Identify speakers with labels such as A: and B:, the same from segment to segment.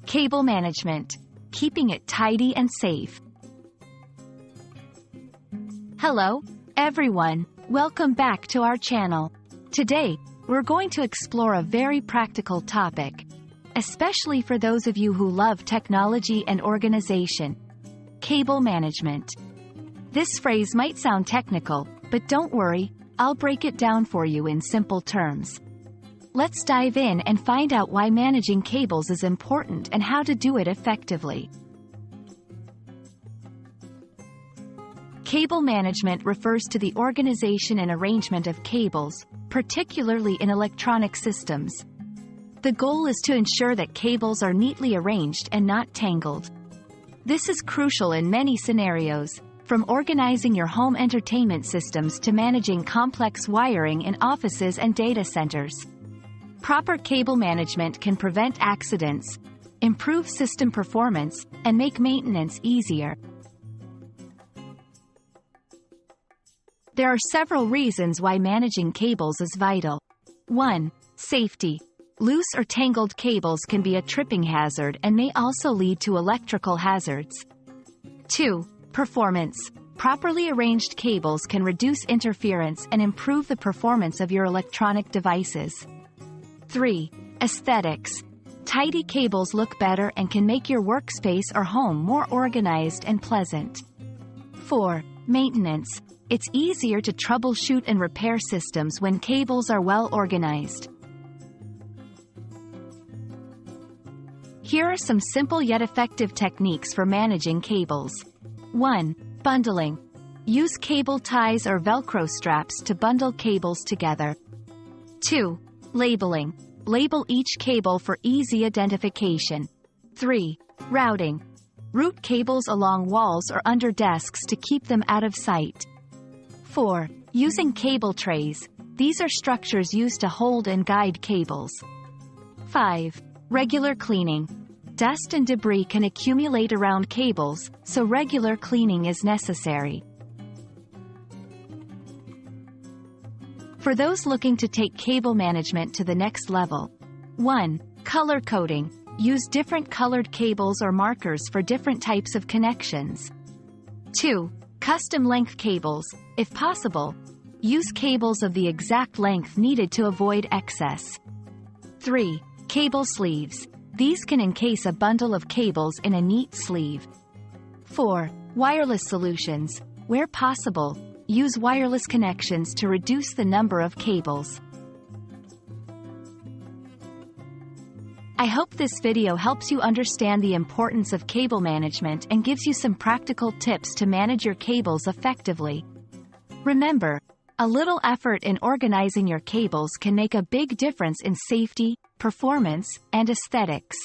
A: Cable management. Keeping it tidy and safe. Hello, everyone. Welcome back to our channel. Today, we're going to explore a very practical topic, especially for those of you who love technology and organization. Cable management. This phrase might sound technical, but don't worry, I'll break it down for you in simple terms. Let's dive in and find out why managing cables is important and how to do it effectively. Cable management refers to the organization and arrangement of cables, particularly in electronic systems. The goal is to ensure that cables are neatly arranged and not tangled. This is crucial in many scenarios, from organizing your home entertainment systems to managing complex wiring in offices and data centers. Proper cable management can prevent accidents, improve system performance, and make maintenance easier. There are several reasons why managing cables is vital. 1. Safety. Loose or tangled cables can be a tripping hazard and may also lead to electrical hazards. 2. Performance. Properly arranged cables can reduce interference and improve the performance of your electronic devices. 3. Aesthetics. Tidy cables look better and can make your workspace or home more organized and pleasant. 4. Maintenance. It's easier to troubleshoot and repair systems when cables are well organized. Here are some simple yet effective techniques for managing cables. 1. Bundling. Use cable ties or Velcro straps to bundle cables together. 2. Labeling. Label each cable for easy identification. 3. Routing. Route cables along walls or under desks to keep them out of sight. 4. Using cable trays. These are structures used to hold and guide cables. 5. Regular cleaning. Dust and debris can accumulate around cables, so regular cleaning is necessary. For those looking to take cable management to the next level. 1. Color coding. Use different colored cables or markers for different types of connections. 2. Custom length cables. If possible, use cables of the exact length needed to avoid excess. 3. Cable sleeves. These can encase a bundle of cables in a neat sleeve. 4. Wireless solutions. Where possible, use wireless connections to reduce the number of cables. I hope this video helps you understand the importance of cable management and gives you some practical tips to manage your cables effectively. Remember, a little effort in organizing your cables can make a big difference in safety, performance, and aesthetics.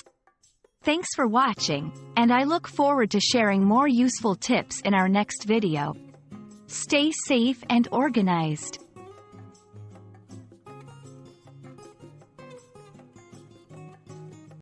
A: Thanks for watching, and I look forward to sharing more useful tips in our next video. Stay safe and organized.